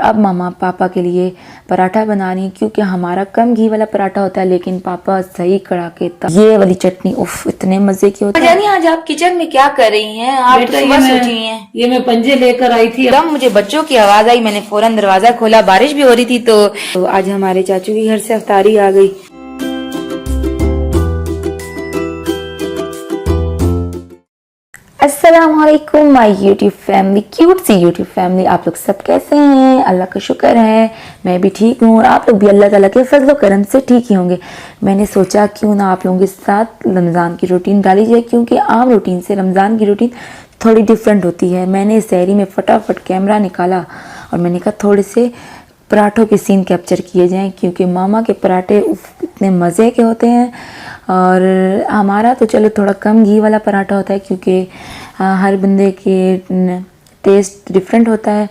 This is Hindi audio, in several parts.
अब मामा पापा के लिए पराठा बना रही हैं, क्योंकि हमारा कम घी वाला पराठा होता है लेकिन पापा सही कड़ाके ये वाली चटनी उफ इतने मजे की होती है। जानी आज आप किचन में क्या कर रही हैं? आप तो सुबह से उठी हैं। ये मैं पंजे लेकर आई थी। तब मुझे बच्चों की आवाज आई, मैंने फौरन दरवाजा खोला, बारिश भी हो रही थी। तो आज हमारे चाचू के घर से अफ्तारी आ गई। अस्सलाम वालेकुम माय यूट्यूब फैमिली, क्यूट सी यूट्यूब फैमिली। आप लोग सब कैसे हैं? अल्लाह का शुक्र है मैं भी ठीक हूँ और आप लोग भी अल्लाह ताला के फजल करम से ठीक ही होंगे। मैंने सोचा क्यों ना आप लोगों के साथ रमज़ान की रूटीन डाली जाए, क्योंकि आम रूटीन से रमज़ान की रूटीन थोड़ी डिफरेंट होती है। मैंने सहरी में फटाफट कैमरा निकाला और मैंने कहा थोड़े से पराठों के सीन कैप्चर किए जाएं, क्योंकि मामा के पराठे इतने मज़े के होते हैं। और हमारा तो चलो थोड़ा कम घी वाला पराठा होता है, क्योंकि हर बंदे के टेस्ट डिफरेंट होता है।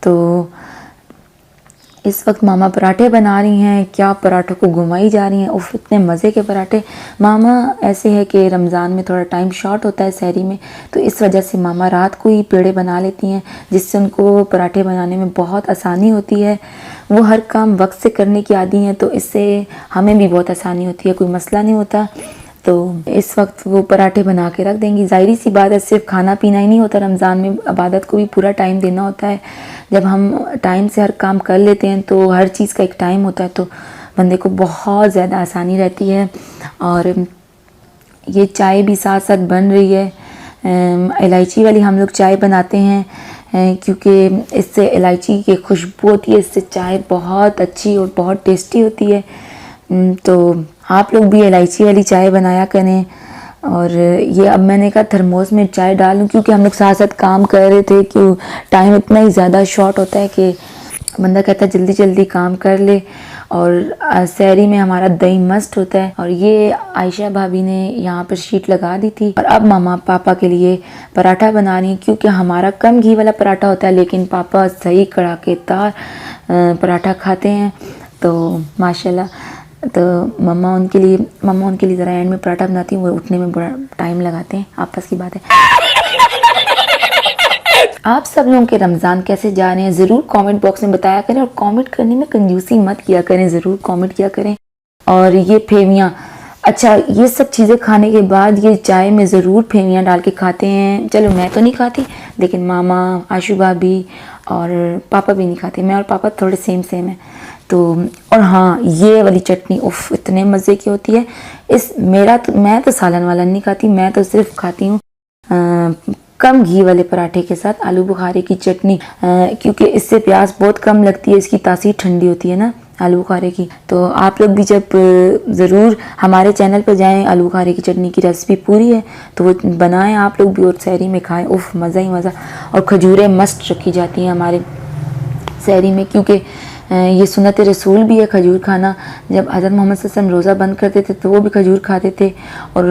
तो इस वक्त मामा पराठे बना रही हैं, क्या पराठों को घुमाई जा रही हैं। उफ इतने मज़े के पराठे। मामा ऐसे है कि रमज़ान में थोड़ा टाइम शॉर्ट होता है सहरी में, तो इस वजह से मामा रात को ही पेड़े बना लेती हैं, जिससे उनको पराठे बनाने में बहुत आसानी होती है। वो हर काम वक्त से करने की आदी हैं, तो इससे हमें भी बहुत आसानी होती है, कोई मसला नहीं होता। तो इस वक्त वो पराठे बना के रख देंगी। ज़ाहिर सी बात है, सिर्फ खाना पीना ही नहीं होता रमज़ान में, इबादत को भी पूरा टाइम देना होता है। जब हम टाइम से हर काम कर लेते हैं तो हर चीज़ का एक टाइम होता है, तो बंदे को बहुत ज़्यादा आसानी रहती है। और ये चाय भी साथ साथ बन रही है। इलायची वाली हम लोग चाय बनाते हैं, क्योंकि इससे इलायची की खुशबू होती है, इससे चाय बहुत अच्छी और बहुत टेस्टी होती है। तो आप लोग भी इलायची वाली चाय बनाया करें। और ये अब मैंने कहा थर्मोस में चाय डालूं, क्योंकि हम लोग साथ साथ काम कर रहे थे कि टाइम इतना ही ज़्यादा शॉर्ट होता है कि बंदा कहता है जल्दी जल्दी काम कर ले। और सहरी में हमारा दही मस्त होता है। और ये आयशा भाभी ने यहाँ पर शीट लगा दी थी। और अब मामा पापा के लिए पराठा बना रही हैं, क्योंकि हमारा कम घी वाला पराठा होता है लेकिन पापा सही कड़ाकेदार पराठा खाते हैं। तो माशाल्लाह, तो मम्मा उनके लिए ज़रा एंड में पराठा बनाती हैं, वो उठने में बड़ा टाइम लगाते हैं, आपस की बात है। आप सब लोगों के रमज़ान कैसे जा रहे हैं ज़रूर कमेंट बॉक्स में बताया करें, और कमेंट करने में कंजूसी मत किया करें, ज़रूर कमेंट किया करें। और ये फेवियाँ, अच्छा ये सब चीज़ें खाने के बाद ये चाय में ज़रूर फेवियाँ डाल के खाते हैं। चलो मैं तो नहीं खाती, लेकिन मामा, आशू भाभी और पापा भी नहीं खाते। मैं और पापा थोड़े सेम हैं। तो और हाँ, ये वाली चटनी उफ इतने मज़े की होती है। मैं तो सालन वाला नहीं खाती, मैं तो सिर्फ खाती हूँ कम घी वाले पराठे के साथ आलू बुखारे की चटनी, क्योंकि इससे प्यास बहुत कम लगती है, इसकी तासीर ठंडी होती है ना आलू बुखारे की। तो आप लोग भी जब ज़रूर हमारे चैनल पर जाएं, आलू बुखारे की चटनी की रेसिपी पूरी है तो वो बनाएं आप लोग भी और सहरी में खाएं। उफ मज़ा ही मज़ा। और खजूरें मस्त रखी जाती हैं हमारे सहरी में, क्योंकि ये सुन्नत रसूल भी है खजूर खाना। जब हज़रत मोहम्मद सल्लल्लाहु अलैहि वसल्लम रोज़ा बंद करते थे तो वो भी खजूर खाते थे, और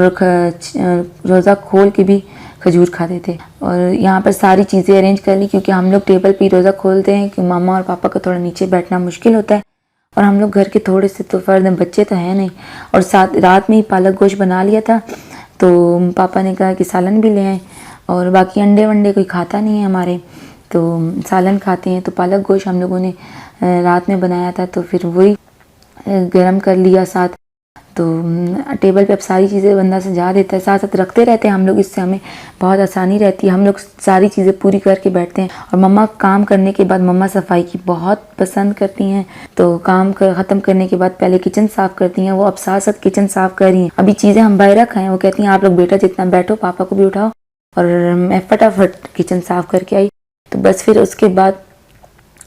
रोज़ा खोल के भी खजूर खाते थे। और यहाँ पर सारी चीज़ें अरेंज कर ली, क्योंकि हम लोग टेबल पे रोज़ा खोलते हैं कि मामा और पापा को थोड़ा नीचे बैठना मुश्किल होता है, और हम लोग घर के थोड़े से तो फ़र्द हैं, बच्चे तो हैं नहीं। और साथ रात में ही पालक गोश्त बना लिया था, तो पापा ने कहा कि सालन भी ले आएँ। और बाकी अंडे वंडे कोई खाता नहीं है हमारे, तो सालन खाते हैं। तो पालक गोश्त हम लोगों ने रात में बनाया था, तो फिर वही गरम कर लिया साथ। तो टेबल पे अब सारी चीज़ें बंदा सजा देता है, साथ साथ रखते रहते हैं हम लोग, इससे हमें बहुत आसानी रहती है। हम लोग सारी चीज़ें पूरी करके बैठते हैं। और मम्मा काम करने के बाद, मम्मा सफाई की बहुत पसंद करती हैं, तो काम ख़त्म करने के बाद पहले किचन साफ़ करती हैं। वो अब साथ साथ किचन साफ़ कर रही हैं। अभी चीज़ें हम बाहर रख हैं, वो कहती हैं आप लोग बेटा जितना बैठो, पापा को भी उठाओ। और मैं फटाफट किचन साफ़ करके आई। तो बस फिर उसके बाद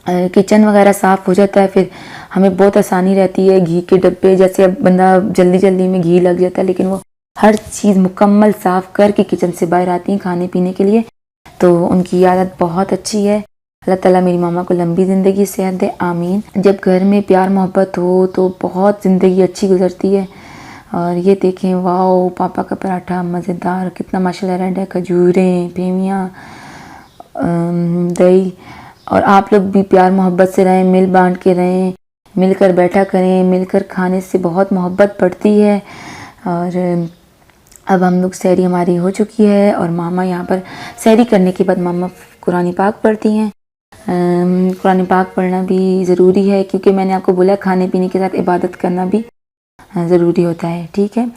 किचन वगैरह साफ़ हो जाता है, फिर हमें बहुत आसानी रहती है। घी के डब्बे, जैसे अब बंदा जल्दी जल्दी में घी लग जाता है, लेकिन वो हर चीज़ मुकम्मल साफ़ करके किचन से बाहर आती हैं खाने पीने के लिए। तो उनकी आदत बहुत अच्छी है। अल्लाह ताला मेरी मामा को लंबी ज़िंदगी सेहत दे, आमीन। जब घर में प्यार मोहब्बत हो तो बहुत ज़िंदगी अच्छी गुजरती है। और ये देखें, वाओ पापा का पराठा मज़ेदार, कितना माशाल्लाह रेड है, खजूरें, फेवियाँ, दही। और आप लोग भी प्यार मोहब्बत से रहें, मिल बांट के रहें, मिलकर बैठा करें। मिलकर खाने से बहुत मोहब्बत बढ़ती है। और अब हम लोग सहरी हमारी हो चुकी है, और मामा यहाँ पर सहरी करने के बाद मामा कुरान पाक पढ़ती हैं। कुरान पाक पढ़ना भी ज़रूरी है, क्योंकि मैंने आपको बोला खाने पीने के साथ इबादत करना भी ज़रूरी होता है। ठीक है,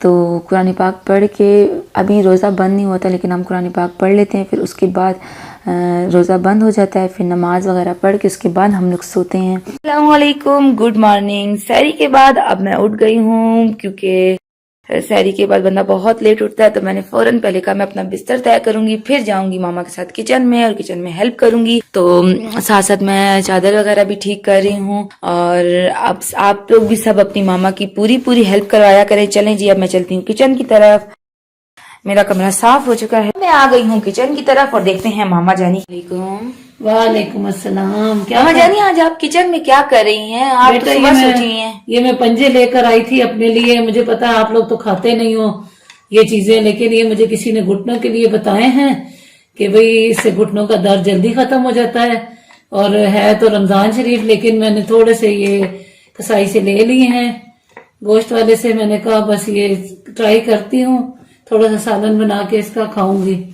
तो कुरान पाक पढ़ के अभी रोज़ा बंद नहीं होता, लेकिन हम कुरान पाक पढ़ लेते हैं, फिर उसके बाद रोज़ा बंद हो जाता है, फिर नमाज वगैरह पढ़ के उसके बाद हम लोग सोते हैं। अस्सलाम वालेकुम, गुड मॉर्निंग। सहरी के बाद अब मैं उठ गई हूँ, क्योंकि सहरी के बाद बंदा बहुत लेट उठता है, तो मैंने फौरन पहले कहा मैं अपना बिस्तर तय करूंगी, फिर जाऊंगी मामा के साथ किचन में और किचन में हेल्प करूंगी। तो साथ साथ मैं चादर वगैरह भी ठीक कर रही हूँ, और अब आप लोग भी सब अपनी मामा की पूरी पूरी हेल्प करवाया करें। चलें जी, अब मैं चलती हूँ किचन की तरफ। मेरा कमरा साफ हो चुका है, मैं आ गई हूँ किचन की तरफ और देखते हैं मामा जानी। वालेकुम अस्सलाम। क्या मामा जानी, आज आप किचन में क्या कर रही हैं? आप तो सुबह से उठी हैं। ये मैं पंजे लेकर आई थी अपने लिए। मुझे पता है आप लोग तो खाते नहीं हो ये चीजें, लेकिन ये मुझे किसी ने घुटनों के लिए बताए हैं कि भाई इससे घुटनों का दर्द जल्दी खत्म हो जाता है। और है तो रमजान शरीफ, लेकिन मैंने थोड़े से ये कसाई से ले लिए हैं, गोश्त वाले से। मैंने कहा बस ये ट्राई करती हूँ, थोड़ा सा सालन बना के इसका खाऊंगी।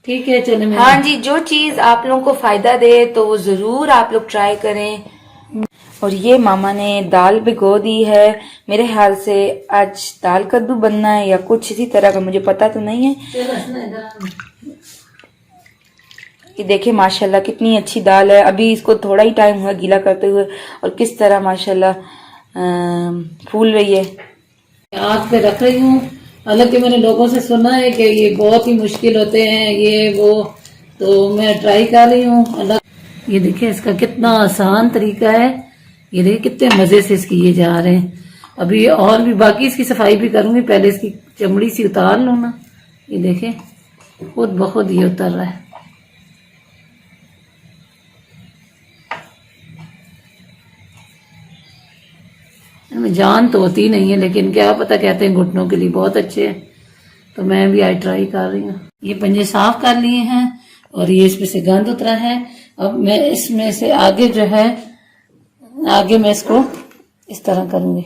ठीक है, चले। हाँ जी, जो चीज आप लोगों को फायदा दे तो वो जरूर आप लोग ट्राई करें। और ये मामा ने दाल भिगो दी है, मेरे ख्याल से आज दाल कद्दू बनना है या कुछ इसी तरह का, मुझे पता तो नहीं है। कि देखे माशाल्लाह कितनी अच्छी दाल है। अभी इसको थोड़ा ही टाइम हुआ गीला करते हुए, और किस तरह माशाल्लाह फूल रही है। आग पे रख रही हूँ। हालांकि मैंने लोगों से सुना है कि ये बहुत ही मुश्किल होते हैं ये वो, तो मैं ट्राई कर रही हूँ। ये देखिए इसका कितना आसान तरीका है। ये देखिए कितने मजे से इसकी ये जा रहे हैं। अभी और भी बाकी इसकी सफाई भी करूंगी, पहले इसकी चमड़ी सी उतार लो ना। ये देखे खुद ब खुद ये उतर रहा है। जान तो होती नहीं है, लेकिन क्या पता, कहते हैं घुटनों के लिए बहुत अच्छे हैं, तो मैं भी आज ट्राई कर रही हूँ। ये पंजे साफ कर लिए हैं और ये इसमें से गंद उतरा है। अब मैं इसमें से आगे जो है, आगे मैं इसको इस तरह करूंगी।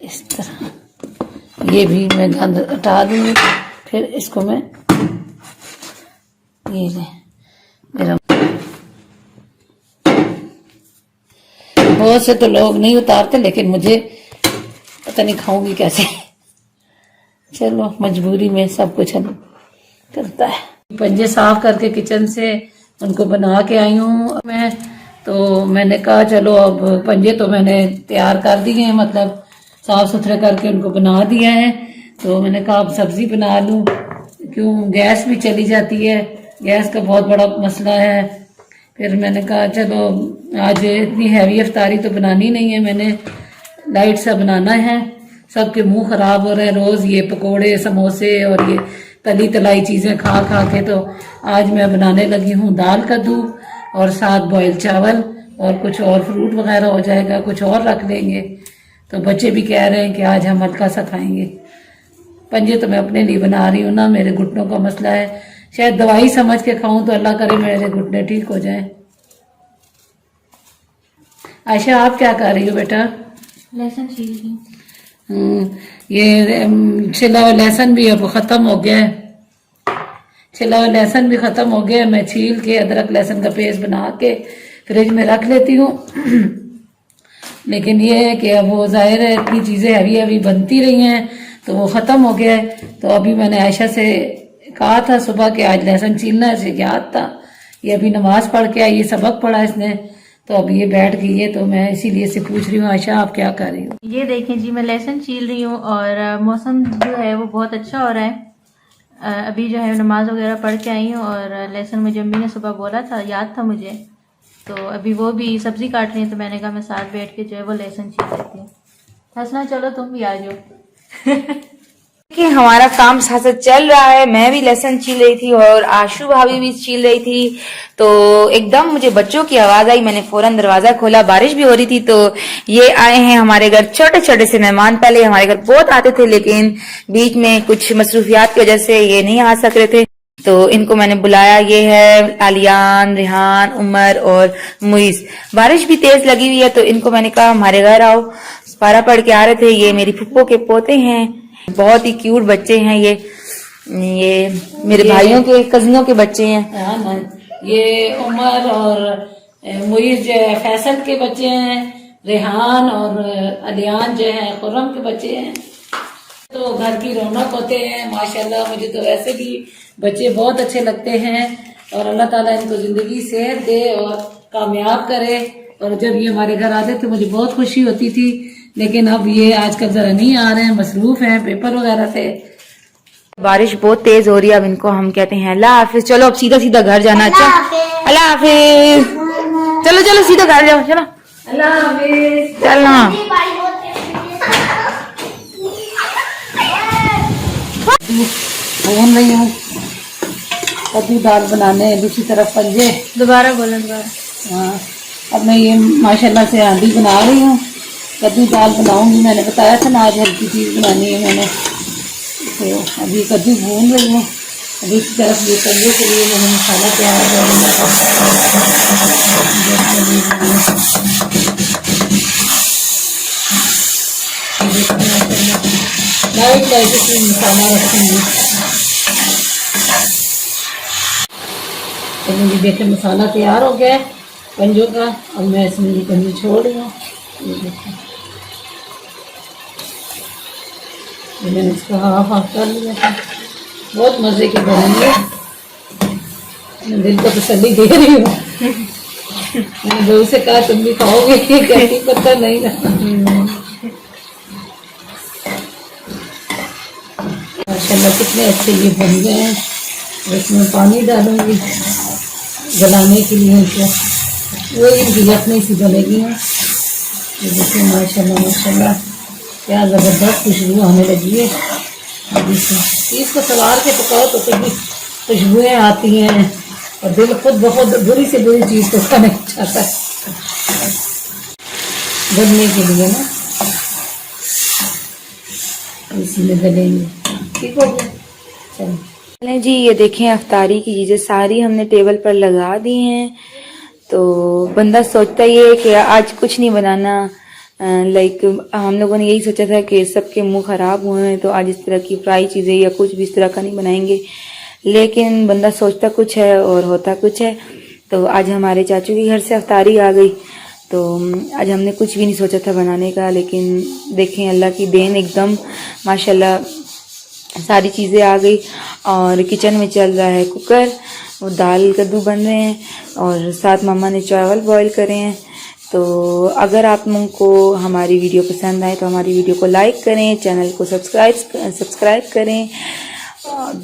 इस तरह ये भी मैं गंद हटा दूंगी। फिर इसको मैं ये मेरा, बहुत से तो लोग नहीं उतारते, लेकिन मुझे पता नहीं खाऊंगी कैसे। चलो मजबूरी में सब कुछ करता है। पंजे साफ करके किचन से उनको बना के आई हूँ मैं। तो मैंने कहा चलो अब पंजे तो मैंने तैयार कर दिए हैं, मतलब साफ सुथरे करके उनको बना दिया है। तो मैंने कहा अब सब्जी बना लूं, क्यों गैस भी चली जाती है, गैस का बहुत बड़ा मसला है। फिर मैंने कहा चलो आज इतनी हैवी अफ्तारी तो बनानी नहीं है, मैंने लाइट सा बनाना है। सबके मुंह खराब हो रहे हैं रोज ये पकोड़े समोसे और ये तली तलाई चीजें खा खा के। तो आज मैं बनाने लगी हूँ दाल कद्दू और साथ बॉयल चावल, और कुछ और फ्रूट वगैरह हो जाएगा, कुछ और रख लेंगे। तो बच्चे भी कह रहे हैं कि आज हम हल्का सा खाएंगे। पंजे तो मैं अपने लिए बना रही हूँ ना, मेरे घुटनों का मसला है। शायद दवाई समझ के खाऊं तो अल्लाह करे मेरे घुटने ठीक हो जाए। आयशा आप क्या कर रही हो बेटा? लहसुन छील रही हूँ। ये छिला हुआ लहसुन भी अब खत्म हो गया है। छिला हुआ लहसुन भी खत्म हो गया। मैं छील के अदरक लहसुन का पेस्ट बना के फ्रिज में रख लेती हूँ। लेकिन ये है कि अब वो जाहिर है इतनी चीजें हैवी हैवी बनती रही हैं तो वो खत्म हो गया है। तो अभी मैंने आयशा से कहा था सुबह के आज लहसुन छीलना है, इसे याद था। ये अभी नमाज पढ़ के आई, ये सबक पढ़ा इसने, तो अब ये बैठ गई है। तो मैं इसीलिए से पूछ रही हूँ आयशा आप क्या कर रही हो? ये देखें जी, मैं लहसुन छील रही हूँ और मौसम जो है वो बहुत अच्छा हो रहा है। अभी जो है नमाज वगैरह पढ़ के आई हूँ और लहसुन मुझे अम्मी ने सुबह बोला था, याद था मुझे। तो अभी वो भी सब्जी काट रही है, तो मैंने कहा मैं साथ बैठ के जो है वो लहसुन छील लेती हूँ। हंसना, चलो तुम भी आ जाओ। कि हमारा काम साथ साथ चल रहा है। मैं भी लहसुन छील रही थी और आशु भाभी भी छील रही थी। तो एकदम मुझे बच्चों की आवाज आई, मैंने फौरन दरवाजा खोला। बारिश भी हो रही थी। तो ये आए हैं हमारे घर छोटे छोटे से मेहमान। पहले हमारे घर बहुत आते थे, लेकिन बीच में कुछ मसरूफियात की वजह से ये नहीं आ सक रहे थे। तो इनको मैंने बुलाया। ये है आलियान, रिहान, उमर और मुइज। बारिश भी तेज लगी हुई है, तो इनको मैंने कहा हमारे घर आओ। पारा पढ़ के आ रहे थे। ये मेरी फुप्पो के पोते हैं, बहुत ही क्यूट बच्चे हैं ये। ये मेरे भाइयों के कजिनों के बच्चे हैं। हाँ ना, ये उमर और मुईज जो है फैसल के बच्चे हैं, रेहान और अलियान जो है खुर्रम के बच्चे हैं। तो घर की रौनक होते हैं माशाल्लाह। मुझे तो वैसे भी बच्चे बहुत अच्छे लगते हैं और अल्लाह ताला इनको जिंदगी सेहत दे और कामयाब करे। और जब ये हमारे घर आते थे मुझे बहुत खुशी होती थी, लेकिन अब ये आजकल जरा नहीं आ रहे हैं, मसरूफ हैं पेपर वगैरह से। बारिश बहुत तेज हो रही है, अब इनको हम कहते हैं अल्लाह हाफिज। चलो अब सीधा सीधा घर जाना। अच्छा अल्लाह हाफिज, चलो चलो सीधा घर जाओ, चलो अल्लाह हाफिज। चलना। भून रही हूँ कद्दू दाल बनाने, दूसरी तरफ पंजे। दोबारा बोलो दोबारा। हाँ, अब मैं ये माशाल्लाह से आंधी बना रही हूँ, कद्दू दाल बनाऊंगी। मैंने बताया था ना आज हल्की चीज़ बनानी है मैंने, तो अभी कद्दू भून रही हूँ। अभी इसी तरफ ये पंजे के लिए मैंने मसाला तैयार कर लिया लाइट लाइट इसमें मसाला रखूँगी। तो मुझे देखे मसाला तैयार हो गया है पंजों का। अब मैं इसमें ये पंजे छोड़ रही हूँ। ये देखो, मैंने इसको हाफ हाफ कर लिया था। बहुत मज़े के बनेंगे, मैं दिल को तसल्ली दे रही हूँ। मैंने बहू से कहा तुम भी खाओगे, कहती पता नहीं ना। माशाल्लाह कितने अच्छे ये बन गए हैं। इसमें पानी डालूंगी गलाने के लिए इनको, वो इनकी यखनी सी बनेगी हैं। ये देखिए माशाल्लाह माशाल्लाह क्या ज़बरदस्त खुशबू आने लगी है। अब इसको सवार के पकाओ तो कुछ खुशबुएँ आती हैं और दिल खुद बहुत बुरी से बुरी चीज़ को खाने चाहता है गलने के लिए ना। इसी में गलेंगे। ठीक हो गया, चलो। चलें जी, ये देखें अफ्तारी की चीज़ें सारी हमने टेबल पर लगा दी हैं। तो बंदा सोचता ही है कि आज कुछ नहीं बनाना। लाइक हम लोगों ने यही सोचा था कि सबके मुंह ख़राब हुए हैं तो आज इस तरह की फ्राई चीज़ें या कुछ भी इस तरह का नहीं बनाएंगे, लेकिन बंदा सोचता कुछ है और होता कुछ है। तो आज हमारे चाचू के घर से अफ्तारी आ गई, तो आज हमने कुछ भी नहीं सोचा था बनाने का, लेकिन देखें अल्लाह की देन एकदम माशाल्लाह सारी चीज़ें आ गई। और किचन में चल रहा है कुकर, वो दाल कद्दू बन रहे हैं और साथ मामा ने चावल बॉईल करे हैं। तो अगर आप लोगों को हमारी वीडियो पसंद आए तो हमारी वीडियो को लाइक करें, चैनल को सब्सक्राइब करें,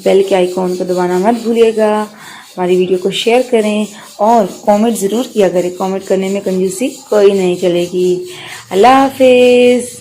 बेल के आइकॉन को दबाना मत भूलिएगा, हमारी वीडियो को शेयर करें और कमेंट ज़रूर किया करें। कमेंट करने में कंजूसी कोई नहीं चलेगी। अल्लाह हाफिज़।